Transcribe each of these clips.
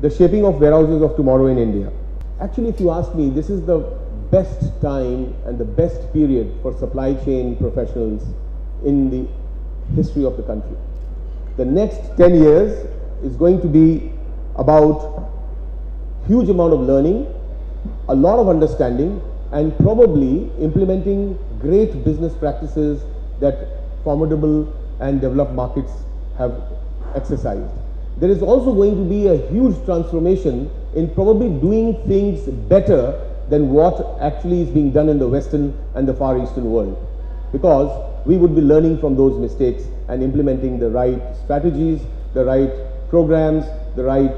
the shaping of warehouses of tomorrow in India. Actually, if you ask me, this is the best time and the best period for supply chain professionals in the history of the country. The next 10 years is going to be about huge amount of learning, a lot of understanding, and probably implementing great business practices that formidable and developed markets have exercised. There is also going to be a huge transformation in probably doing things better than what actually is being done in the Western and the Far Eastern world, because we would be learning from those mistakes and implementing the right strategies, the right programs, the right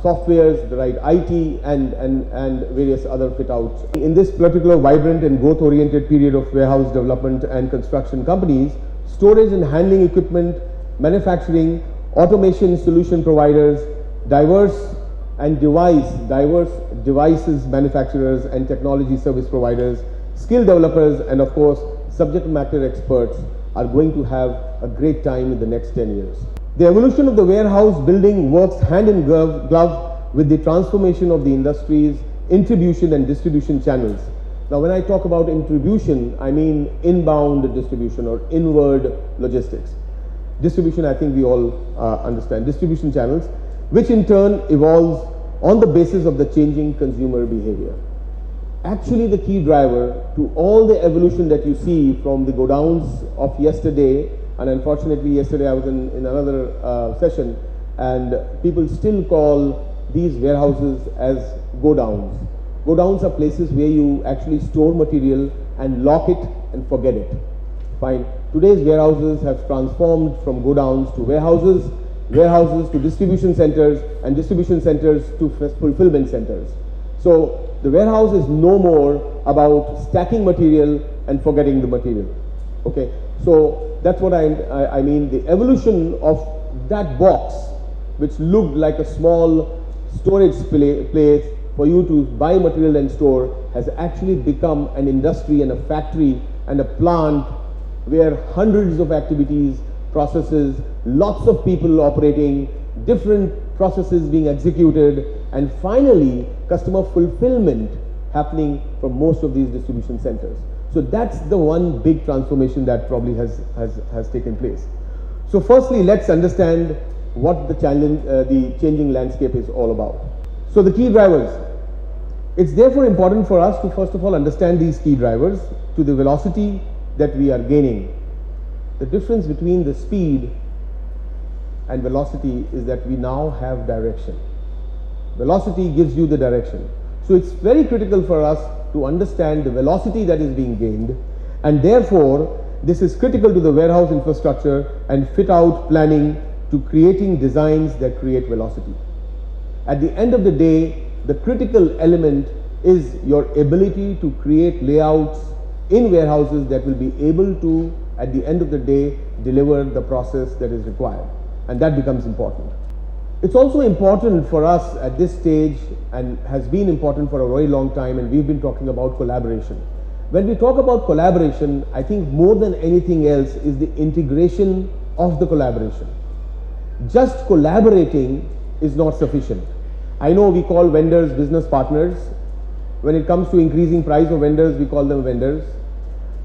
softwares, the right IT, and various other fit-outs. In this particular vibrant and growth-oriented period of warehouse development and construction companies, storage and handling equipment, manufacturing, automation solution providers, diverse devices manufacturers and technology service providers, skill developers, and of course subject matter experts are going to have a great time in the next 10 years. The evolution of the warehouse building works hand in glove with the transformation of the industry's intribution and distribution channels. Now, when I talk about intribution, I mean inbound distribution or inward logistics. Distribution, I think we all understand. Distribution channels, which in turn evolves on the basis of the changing consumer behavior. Actually, the key driver to all the evolution that you see from the godowns of yesterday, and unfortunately yesterday I was in another session, and people still call these warehouses as godowns. Godowns are places where you actually store material and lock it and forget it. Fine. Today's warehouses have transformed from godowns to warehouses, warehouses to distribution centers, and distribution centers to fulfillment centers. So the warehouse is no more about stacking material and forgetting the material. Okay, so that's what I mean. The evolution of that box, which looked like a small storage place for you to buy material and store, has actually become an industry and a factory and a plant where hundreds of activities, processes, lots of people operating, different processes being executed, and finally customer fulfillment happening from most of these distribution centers. So that's the one big transformation that probably has taken place. So firstly, let's understand what the changing landscape is all about. So the key drivers. It's therefore important for us to first of all understand these key drivers to the velocity that we are gaining. The difference between the speed and velocity is that we now have direction. Velocity gives you the direction. So it's very critical for us to understand the velocity that is being gained, and therefore this is critical to the warehouse infrastructure and fit out planning to creating designs that create velocity. At the end of the day, the critical element is your ability to create layouts in warehouses that will be able to, at the end of the day, deliver the process that is required, and that becomes important. It's also important for us at this stage, and has been important for a very long time, and we've been talking about collaboration. When we talk about collaboration, I think more than anything else is the integration of the collaboration. Just collaborating is not sufficient. I know we call vendors business partners. When it comes to increasing price of vendors, we call them vendors.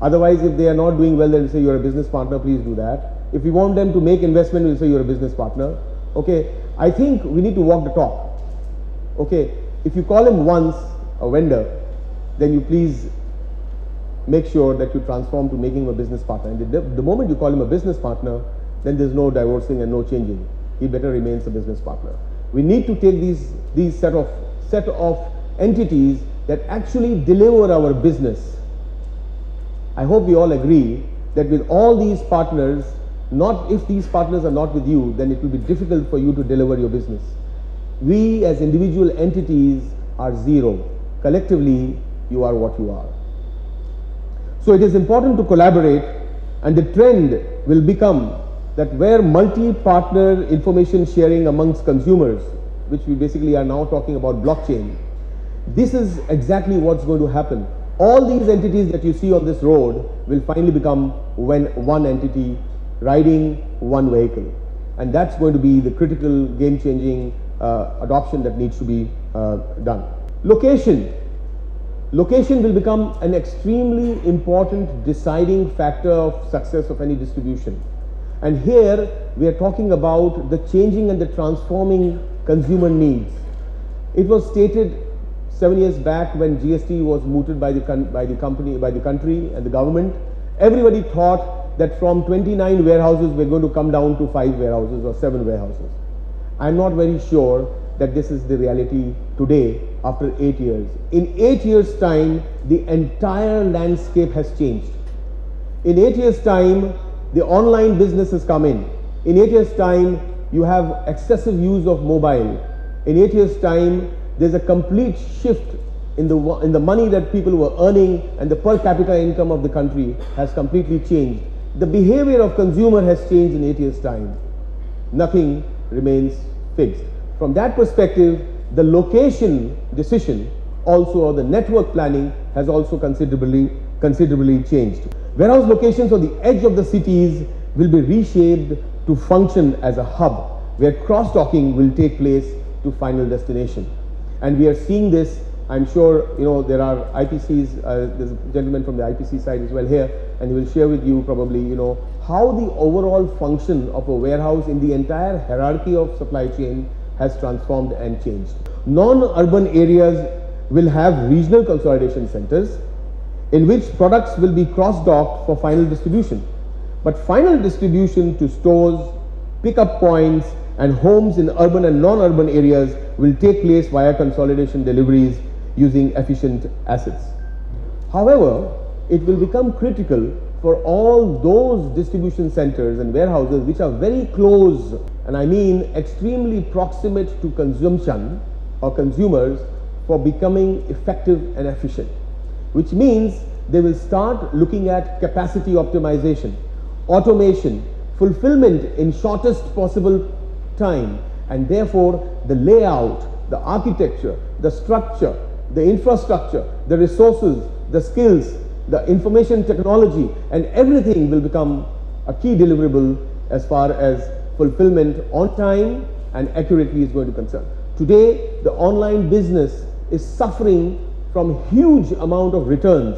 Otherwise, if they are not doing well, then we say you're a business partner, please do that. If we want them to make investment, we'll say you're a business partner. Okay, I think we need to walk the talk. Okay, if you call him once a vendor, then you please make sure that you transform to making him a business partner. And the moment you call him a business partner, then there's no divorcing and no changing. He better remains a business partner. We need to take these set of entities that actually deliver our business. I hope we all agree that with all these partners, if these partners are not with you, then it will be difficult for you to deliver your business. We as individual entities are zero. Collectively, you are what you are. So it is important to collaborate, and the trend will become that where multi-partner information sharing amongst consumers, which we basically are now talking about blockchain, this is exactly what's going to happen. All these entities that you see on this road will finally become one entity riding one vehicle. And that's going to be the critical game-changing adoption that needs to be done. Location will become an extremely important deciding factor of success of any distribution. And here we are talking about the changing and the transforming consumer needs. It was stated 7 years back when GST was mooted by the country and the government. Everybody thought that from 29 warehouses we're going to come down to 5 warehouses or 7 warehouses. I'm not very sure that this is the reality today after 8 years. In 8 years' time, the entire landscape has changed. In 8 years' time, the online business has come in. In 8 years' time, you have excessive use of mobile. In 8 years' time, there's a complete shift in the money that people were earning, and the per capita income of the country has completely changed. The behavior of consumer has changed in 8 years' time. Nothing remains fixed. From that perspective, the location decision also, or the network planning, has also considerably changed. Warehouse locations on the edge of the cities will be reshaped to function as a hub where cross-docking will take place to final destination. And we are seeing this. I'm sure there are IPCs, there's a gentleman from the IPC side as well here, and he will share with you probably how the overall function of a warehouse in the entire hierarchy of supply chain has transformed and changed. Non-urban areas will have regional consolidation centers in which products will be cross-docked for final distribution. But final distribution to stores, pickup points and homes in urban and non-urban areas will take place via consolidation deliveries using efficient assets. However, it will become critical for all those distribution centers and warehouses which are very close, and I mean extremely proximate to consumption or consumers, for becoming effective and efficient, which means they will start looking at capacity optimization, automation, fulfillment in shortest possible time, and therefore the layout, the architecture, the structure, the infrastructure, the resources, the skills, the information technology, and everything will become a key deliverable as far as fulfillment on time and accurately is going to concern. Today, the online business is suffering from huge amount of returns.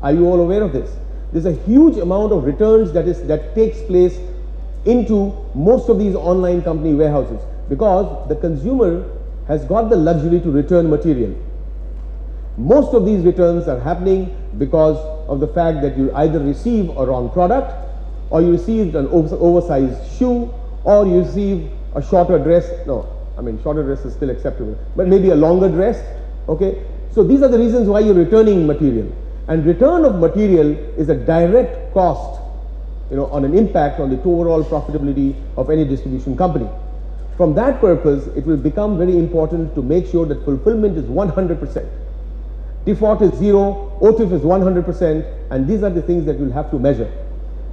Are you all aware of this? There's a huge amount of returns that takes place into most of these online company warehouses, because the consumer has got the luxury to return material. Most of these returns are happening because of the fact that you either receive a wrong product, or you received an oversized shoe, or you receive a shorter dress. No, I mean shorter dress is still acceptable, but maybe a longer dress. Okay, so these are the reasons why you're returning material, and return of material is a direct cost, on an impact on the overall profitability of any distribution company. From that purpose, it will become very important to make sure that fulfillment is 100%. Default is 0, OTIF is 100%, and these are the things that you'll have to measure.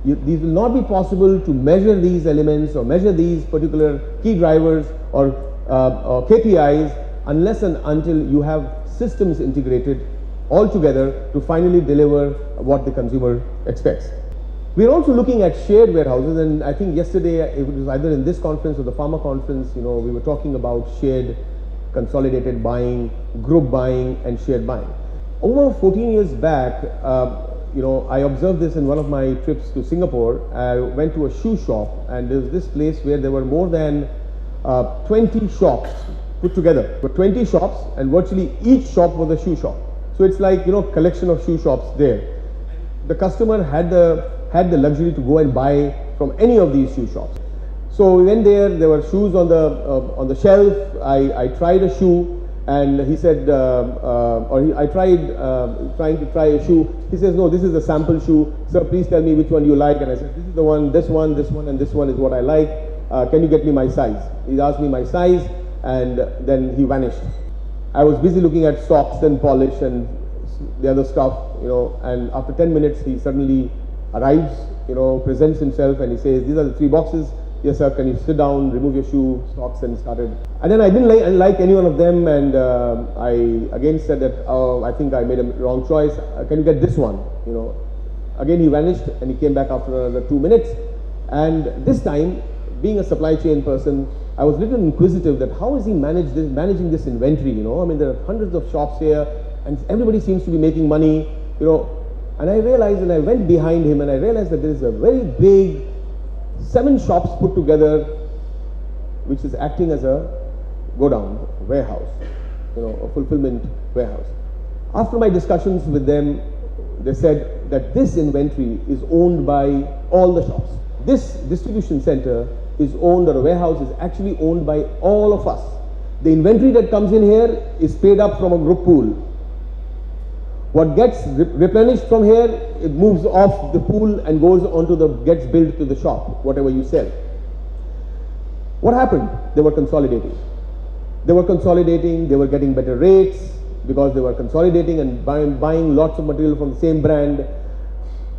These will not be possible to measure these elements or measure these particular key drivers or KPIs unless and until you have systems integrated all together to finally deliver what the consumer expects. We're also looking at shared warehouses, and I think yesterday, it was either in this conference or the pharma conference, we were talking about shared consolidated buying, group buying and shared buying. Over 14 years back, I observed this in one of my trips to Singapore. I went to a shoe shop, and there was this place where there were more than 20 shops put together. There were 20 shops, and virtually each shop was a shoe shop. So it's like, collection of shoe shops there. The customer had the luxury to go and buy from any of these shoe shops. So we went there. There were shoes on the shelf. I tried a shoe, and he said, I tried trying to try a shoe. He says, no, this is a sample shoe. Sir, please tell me which one you like. And I said, this is the one, this one, this one, and this one is what I like. Can you get me my size? He asked me my size, and then he vanished. I was busy looking at socks and polish and the other stuff, and after 10 minutes he suddenly arrives, presents himself, and he says, these are the 3 boxes. Yes sir, can you sit down, remove your shoe, socks, and started. And then I didn't like any one of them, and I again said that, oh, I think I made a wrong choice. Can you get this one? Again he vanished, and he came back after another 2 minutes. And this time, being a supply chain person, I was a little inquisitive that how is he managing this inventory, you know. I mean, there are hundreds of shops here and everybody seems to be making money, you know. And I realized, and I went behind him and I realized that there is a very big 7 shops put together which is acting as a godown, warehouse, you know, a fulfillment warehouse. After my discussions with them, they said that this inventory is owned by all the shops. This distribution center is owned, or a warehouse is actually owned by all of us. The inventory that comes in here is paid up from a group pool. What gets replenished from here, it moves off the pool and goes onto gets billed to the shop, whatever you sell. What happened? They were consolidating. They were getting better rates because they were consolidating and buying lots of material from the same brand.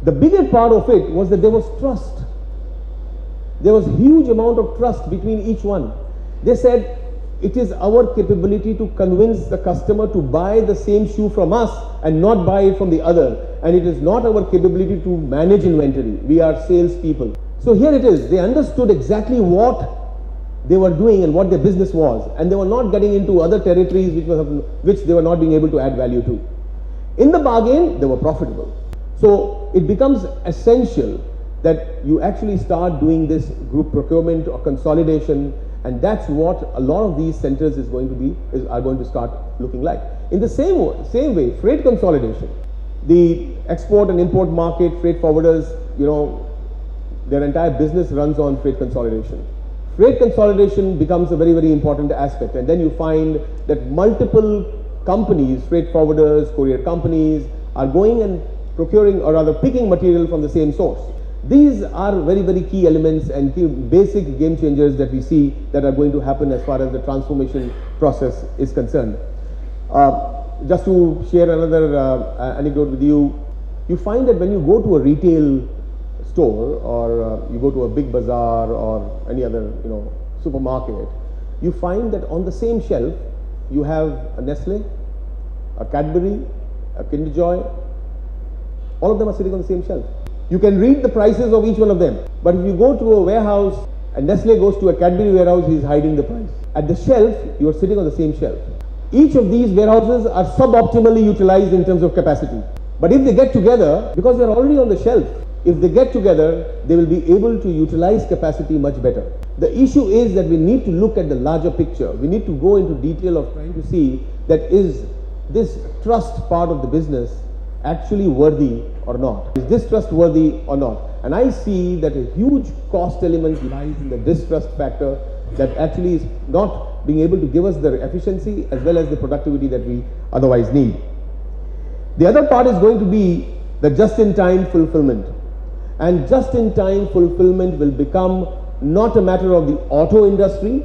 The bigger part of it was that there was trust. There was a huge amount of trust between each one. They said, it is our capability to convince the customer to buy the same shoe from us and not buy it from the other. And it is not our capability to manage inventory. We are salespeople. So here it is. They understood exactly what they were doing and what their business was. And they were not getting into other territories which they were not being able to add value to. In the bargain, they were profitable. So it becomes essential that you actually start doing this group procurement or consolidation, and that's what a lot of these centers are going to start looking like. In the same way, freight consolidation. The export and import market, freight forwarders, you know, their entire business runs on freight consolidation. Freight consolidation becomes a very, very important aspect, and then you find that multiple companies, freight forwarders, courier companies, are going and procuring, or rather picking material from the same source. These are very, very key elements and key basic game changers that we see that are going to happen as far as the transformation process is concerned. Just to share another anecdote with you, you find that when you go to a retail store or you go to a big bazaar or any other, you know, supermarket, you find that on the same shelf you have a Nestle, a Cadbury, a Kinder Joy. All of them are sitting on the same shelf. You can read the prices of each one of them. But if you go to a warehouse and Nestle goes to a Cadbury warehouse, he is hiding the price. At the shelf, you are sitting on the same shelf. Each of these warehouses are suboptimally utilized in terms of capacity. But if they get together, because they are already on the shelf, if they get together, they will be able to utilize capacity much better. The issue is that we need to look at the larger picture. We need to go into detail of trying to see that is this trust part of the business actually worthy or not? Is this trustworthy or not? And I see that a huge cost element lies in the distrust factor that actually is not being able to give us the efficiency as well as the productivity that we otherwise need. The other part is going to be the just-in-time fulfillment. And just-in-time fulfillment will become not a matter of the auto industry.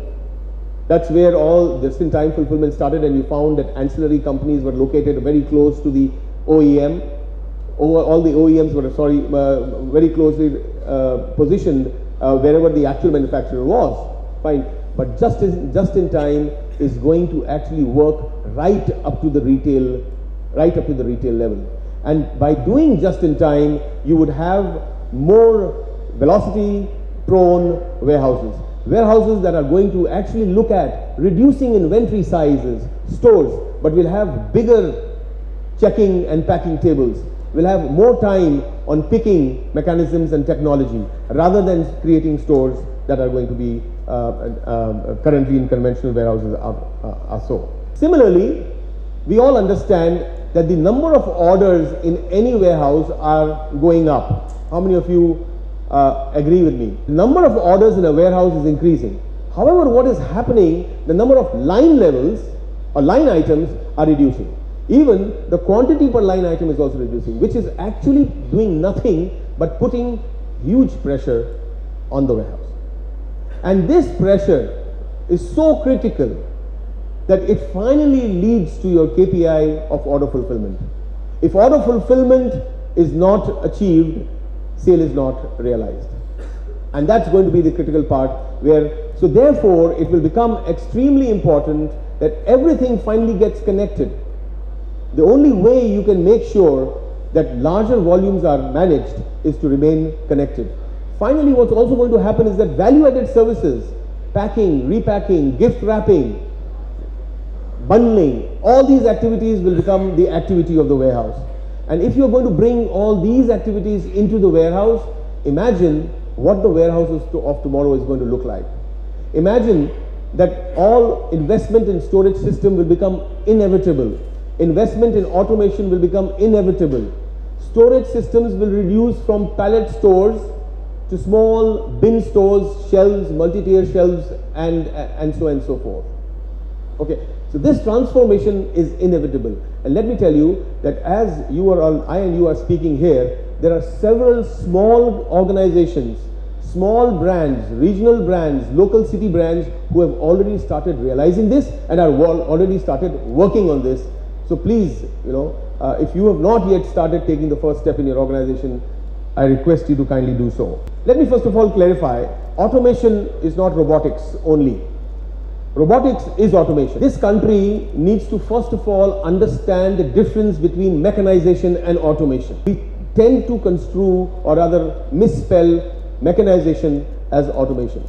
That's where all just-in-time fulfillment started, and you found that ancillary companies were located very close to the OEM. All the OEMs were very closely positioned wherever the actual manufacturer was. Fine, but just-in-time is going to actually work right up to the retail level. And by doing just-in-time, you would have more velocity-prone warehouses. Warehouses that are going to actually look at reducing inventory sizes, stores, but will have bigger checking and packing tables. We'll have more time on picking mechanisms and technology rather than creating stores that are going to be currently in conventional warehouses are so. Similarly, we all understand that the number of orders in any warehouse are going up. How many of you agree with me? The number of orders in a warehouse is increasing. However, what is happening, the number of line levels or line items are reducing. Even the quantity per line item is also reducing, which is actually doing nothing but putting huge pressure on the warehouse. And this pressure is so critical that it finally leads to your KPI of order fulfillment. If order fulfillment is not achieved, sale is not realized. And that's going to be the critical part so therefore it will become extremely important that everything finally gets connected. The only way you can make sure that larger volumes are managed is to remain connected. Finally, what's also going to happen is that value-added services packing, repacking, gift wrapping, bundling, all these activities will become the activity of the warehouse. And if you're going to bring all these activities into the warehouse, imagine what the warehouses of tomorrow is going to look like. Imagine that all investment in storage system will become inevitable. Investment in automation will become inevitable. Storage systems will reduce from pallet stores to small bin stores, shelves, multi-tier shelves, and so on and so forth. Okay, so this transformation is inevitable. And let me tell you that as I and you are speaking here, there are several small organizations, small brands, regional brands, local city brands who have already started realizing this and are already started working on this. So please, if you have not yet started taking the first step in your organization, I request you to kindly do so. Let me first of all clarify, automation is not robotics only. Robotics is automation. This country needs to first of all understand the difference between mechanization and automation. We tend to construe or rather misspell mechanization as automation.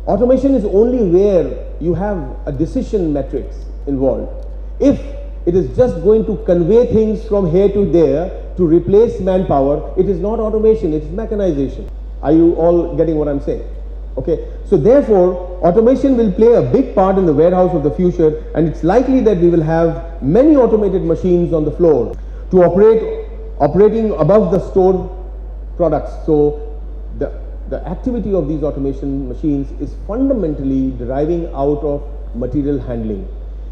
Automation is only where you have a decision matrix involved. If it is just going to convey things from here to there to replace manpower, it is not automation, it is mechanization. Are you all getting what I'm saying? Okay, so therefore automation will play a big part in the warehouse of the future, and it's likely that we will have many automated machines on the floor to operating above the stored products. So the activity of these automation machines is fundamentally deriving out of material handling.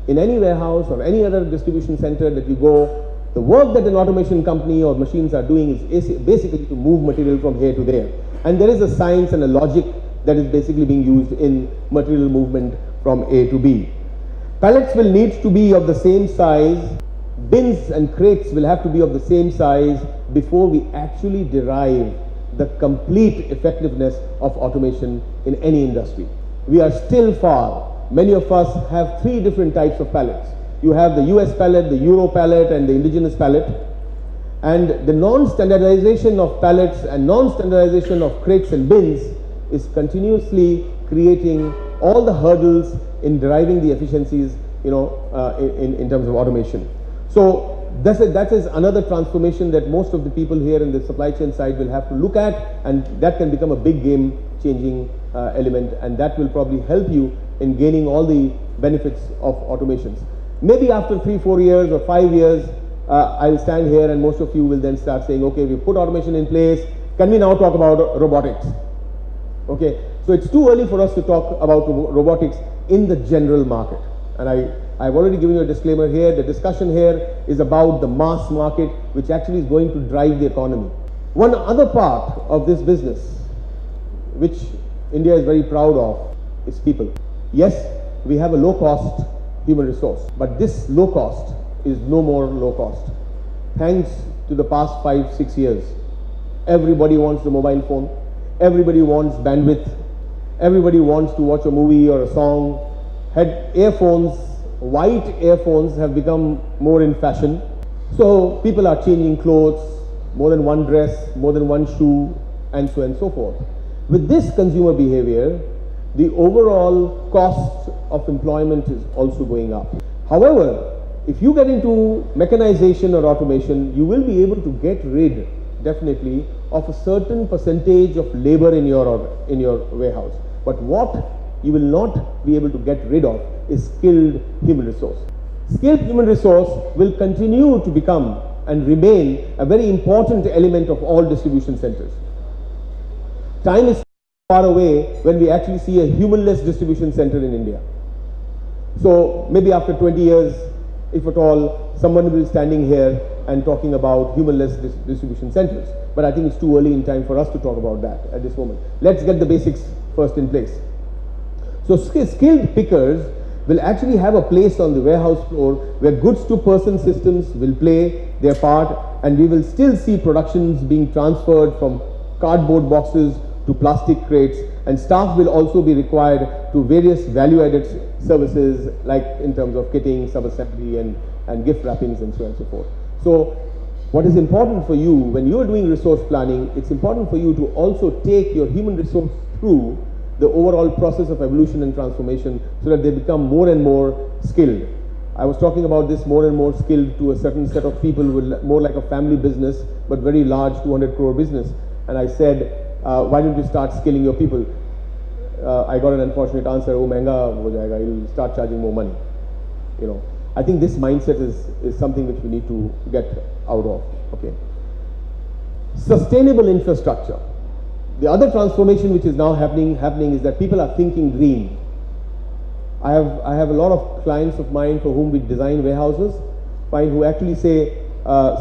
In any warehouse or any other distribution center that you go, the work that an automation company or machines are doing is basically to move material from here to there. And there is a science and a logic that is basically being used in material movement from A to B. Pallets will need to be of the same size, bins and crates will have to be of the same size before we actually derive the complete effectiveness of automation in any industry. We are still far. Many of us have three different types of pallets. You have the US pallet, the Euro pallet, and the indigenous pallet. And the non-standardization of pallets and non-standardization of crates and bins is continuously creating all the hurdles in deriving the efficiencies, in terms of automation. So that is another transformation that most of the people here in the supply chain side will have to look at, and that can become a big game-changing element, and that will probably help you in gaining all the benefits of automations. Maybe after 3-4 years or 5 years, I'll stand here and most of you will then start saying, okay, we've put automation in place, can we now talk about robotics? Okay, so it's too early for us to talk about robotics in the general market. And I've already given you a disclaimer here. The discussion here is about the mass market, which actually is going to drive the economy. One other part of this business, which India is very proud of, is people. Yes, we have a low-cost human resource, but this low cost is no more low cost. Thanks to the past 5-6 years, everybody wants the mobile phone, everybody wants bandwidth, everybody wants to watch a movie or a song. Earphones, white earphones have become more in fashion. So people are changing clothes, more than one dress, more than one shoe, and so on and so forth. With this consumer behavior, the overall cost of employment is also going up. However, if you get into mechanization or automation, you will be able to get rid, definitely, of a certain percentage of labor in your warehouse. But what you will not be able to get rid of is skilled human resource. Skilled human resource will continue to become and remain a very important element of all distribution centers. Time is far away when we actually see a humanless distribution center in India. So maybe after 20 years, if at all, someone will be standing here and talking about humanless distribution centers. But I think it's too early in time for us to talk about that at this moment. Let's get the basics first in place. So skilled pickers will actually have a place on the warehouse floor where goods to person systems will play their part, and we will still see productions being transferred from cardboard boxes to plastic crates, and staff will also be required to various value-added services like in terms of kitting, sub-assembly and gift wrappings and so on and so forth. So what is important for you when you are doing resource planning, it's important for you to also take your human resource through the overall process of evolution and transformation so that they become more and more skilled. I was talking about this more and more skilled to a certain set of people with more like a family business, but very large 200 crore business. And I said, why don't you start skilling your people? I got an unfortunate answer, oh, mehenga ho jayega, you'll start charging more money. You know, I think this mindset is something which we need to get out of. Okay. Sustainable infrastructure. The other transformation which is now happening is that people are thinking green. I have a lot of clients of mine for whom we design warehouses, who actually say,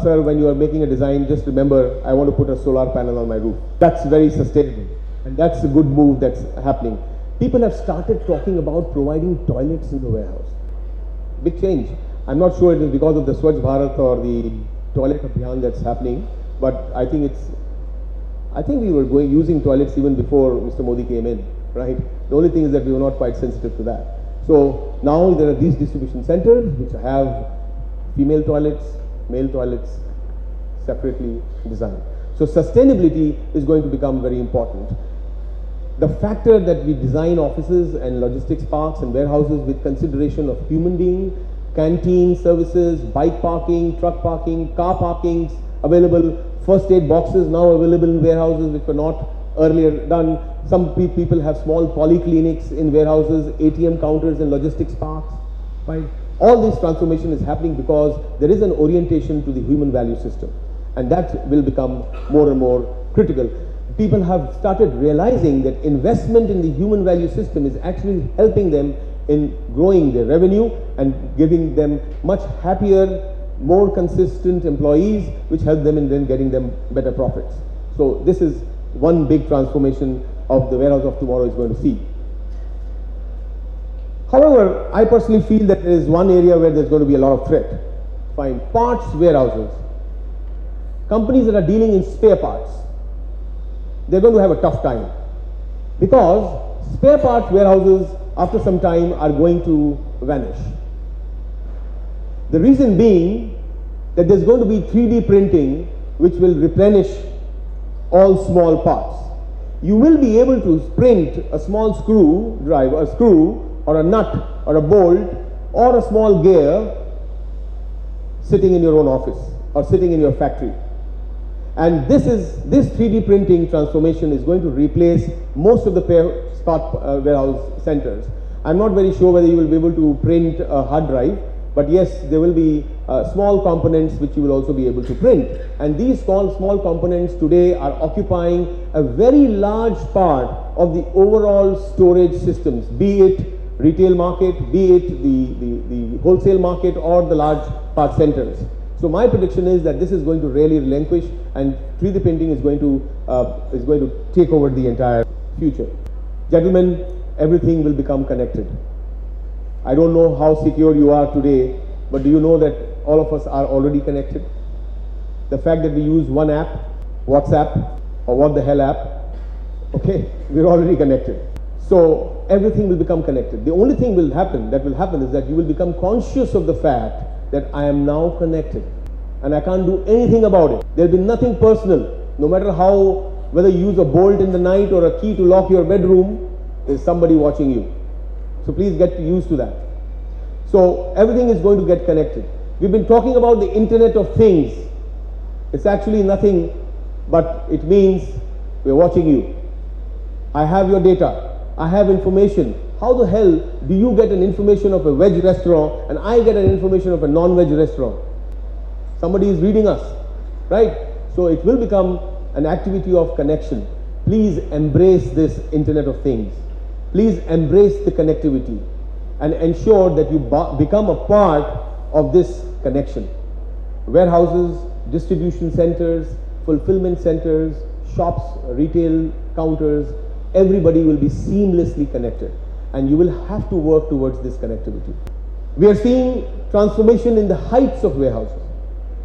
sir, when you are making a design, just remember, I want to put a solar panel on my roof. That's very sustainable, and that's a good move that's happening. People have started talking about providing toilets in the warehouse. Big change. I'm not sure it is because of the Swachh Bharat or the toilet abhiyan that's happening, but I think we were using toilets even before Mr. Modi came in, right? The only thing is that we were not quite sensitive to that. So now there are these distribution centers which have female toilets, male toilets, separately designed. So sustainability is going to become very important. The factor that we design offices and logistics parks and warehouses with consideration of human being, canteen services, bike parking, truck parking, car parkings available, first aid boxes now available in warehouses which were not earlier done. Some people have small polyclinics in warehouses, ATM counters in logistics parks. Right? All this transformation is happening because there is an orientation to the human value system, and that will become more and more critical. People have started realizing that investment in the human value system is actually helping them in growing their revenue and giving them much happier, more consistent employees, which help them in then getting them better profits. So this is one big transformation of the warehouse of tomorrow is going to see. However, I personally feel that there is one area where there's going to be a lot of threat. Fine, parts warehouses. Companies that are dealing in spare parts, they're going to have a tough time because spare parts warehouses after some time are going to vanish. The reason being that there's going to be 3D printing which will replenish all small parts. You will be able to print a small screw drive, a screw or a nut or a bolt or a small gear sitting in your own office or sitting in your factory. And this 3D printing transformation is going to replace most of the warehouse centers. I'm not very sure whether you will be able to print a hard drive, but yes, there will be small components which you will also be able to print. And these small components today are occupying a very large part of the overall storage systems, be it retail market, be it the wholesale market or the large part centers. So my prediction is that this is going to really relinquish, and 3D printing is going to take over the entire future. Gentlemen, everything will become connected. I don't know how secure you are today, but do you know that all of us are already connected? The fact that we use one app, WhatsApp or what the hell app, okay, we're already connected. So everything will become connected. The only thing that will happen is that you will become conscious of the fact that I am now connected and I can't do anything about it. There will be nothing personal. No matter whether you use a bolt in the night or a key to lock your bedroom, there's somebody watching you. So please get used to that. So everything is going to get connected. We've been talking about the Internet of Things. It's actually nothing, but it means we're watching you. I have your data. I have information. How the hell do you get an information of a veg restaurant and I get an information of a non-veg restaurant? Somebody is reading us, right? So it will become an activity of connection. Please embrace this Internet of Things. Please embrace the connectivity and ensure that you become a part of this connection. Warehouses, distribution centers, fulfillment centers, shops, retail counters, everybody will be seamlessly connected, and you will have to work towards this connectivity. We are seeing transformation in the heights of warehouses.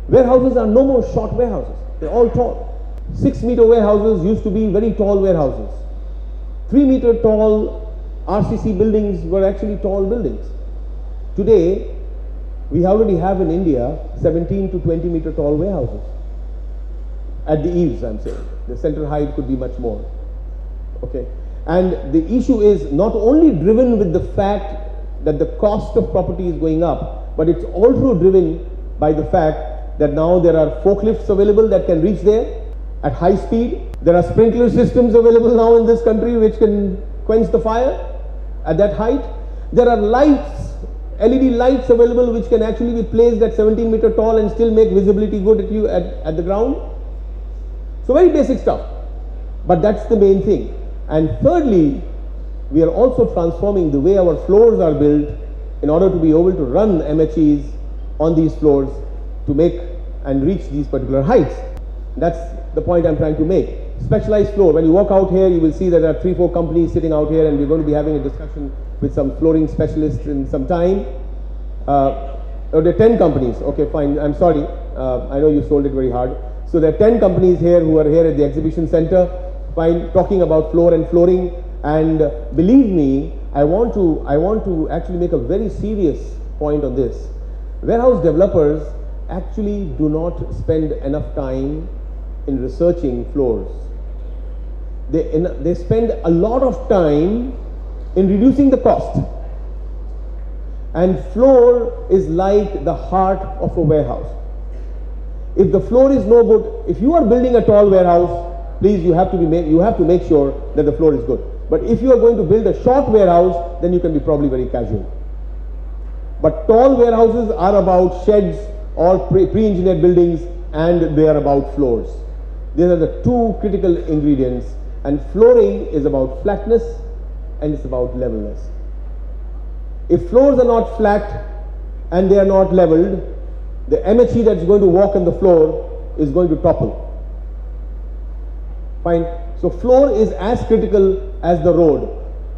Warehouses are no more short warehouses, they're all tall. 6-meter warehouses used to be very tall warehouses. 3-meter tall RCC buildings were actually tall buildings. Today, we already have in India 17 to 20-meter tall warehouses. At the eaves, I'm saying. The center height could be much more. Okay. And the issue is not only driven with the fact that the cost of property is going up, but it's also driven by the fact that now there are forklifts available that can reach there at high speed. There are sprinkler systems available now in this country which can quench the fire at that height. There are lights, LED lights available which can actually be placed at 17 meter tall and still make visibility good at you at the ground. So very basic stuff, but that's the main thing. And thirdly, we are also transforming the way our floors are built in order to be able to run MHEs on these floors to make and reach these particular heights. That's the point I'm trying to make. Specialized floor. When you walk out here, you will see that there are 3-4 companies sitting out here, and we're going to be having a discussion with some flooring specialists in some time. There are 10 companies. Okay, fine. I'm sorry. I know you sold it very hard. So there are 10 companies here who are here at the exhibition center, fine, talking about floor and flooring. And believe me, I want to actually make a very serious point on this. Warehouse developers actually do not spend enough time in researching floors. They spend a lot of time in reducing the cost. And floor is like the heart of a warehouse. If the floor is no good, if you are building a tall warehouse, please, you have to make sure that the floor is good. But if you are going to build a short warehouse, then you can be probably very casual. But tall warehouses are about sheds or pre-engineered buildings, and they are about floors. These are the two critical ingredients, and flooring is about flatness and it's about levelness. If floors are not flat and they are not leveled, the MHE that's going to walk on the floor is going to topple. Fine. So floor is as critical as the road.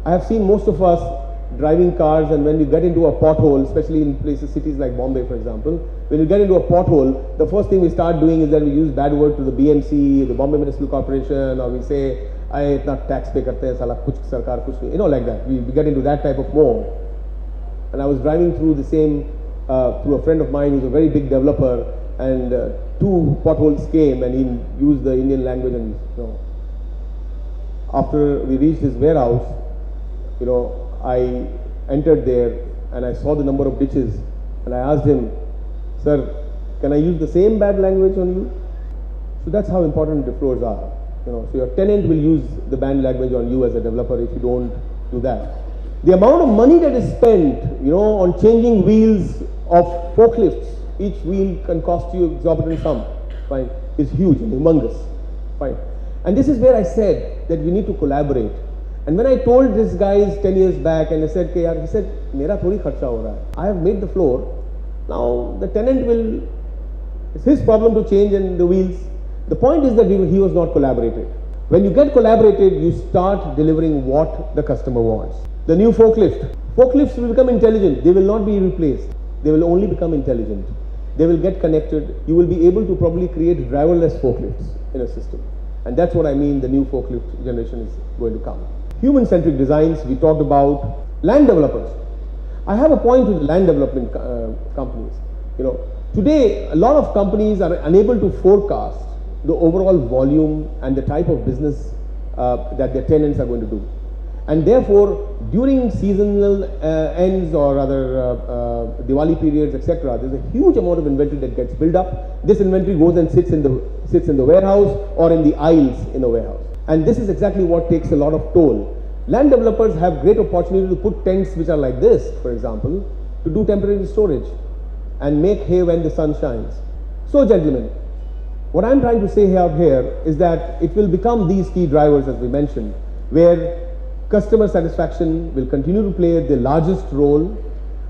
I have seen most of us driving cars, and when you get into a pothole, especially in cities like Bombay, for example, when you get into a pothole, the first thing we start doing is that we use bad word to the BMC, the Bombay Municipal Corporation, or we say, "I itna tax pay karte hain, sala kuch sarkar kuch nahi," like that. We get into that type of mode. And I was driving through the same, through a friend of mine who's a very big developer, and 2 potholes came, and he used the Indian language, and after we reached his warehouse, I entered there and I saw the number of ditches, and I asked him, "Sir, can I use the same bad language on you?" So that's how important the floors are. So your tenant will use the bad language on you as a developer if you don't do that. The amount of money that is spent, on changing wheels of forklifts, each wheel can cost you exorbitant sum, fine, is huge and humongous, fine. And this is where I said that we need to collaborate. And when I told this guys 10 years back, and I said, he said, "Mera thodi kharcha ho raha hai. I have made the floor. Now the tenant will, it's his problem to change and the wheels." The point is that he was not collaborated. When you get collaborated, you start delivering what the customer wants. The new forklifts will become intelligent. They will not be replaced. They will only become intelligent. They will get connected. You will be able to probably create driverless forklifts in a system. And that's what I mean, the new forklift generation is going to come. Human-centric designs, we talked about. Land developers. I have a point with land development companies. Today a lot of companies are unable to forecast the overall volume and the type of business that their tenants are going to do. And therefore, during seasonal ends or other Diwali periods, etc., there's a huge amount of inventory that gets built up. This inventory goes and sits in the warehouse or in the aisles in the warehouse. And this is exactly what takes a lot of toll. Land developers have great opportunity to put tents which are like this, for example, to do temporary storage and make hay when the sun shines. So, gentlemen, what I'm trying to say out here is that it will become these key drivers, as we mentioned, where customer satisfaction will continue to play the largest role.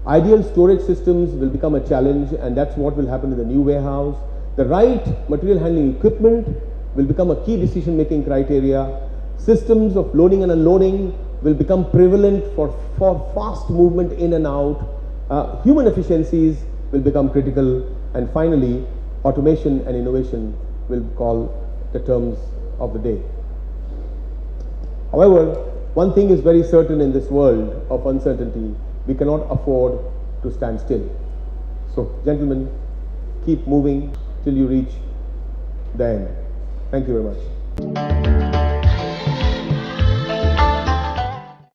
Ideal storage systems will become a challenge, and that's what will happen in the new warehouse. The right material handling equipment will become a key decision-making criteria. Systems of loading and unloading will become prevalent for fast movement in and out. Human efficiencies will become critical, and finally, automation and innovation will call the terms of the day. However, one thing is very certain in this world of uncertainty: we cannot afford to stand still. So, gentlemen, keep moving till you reach the end. Thank you very much.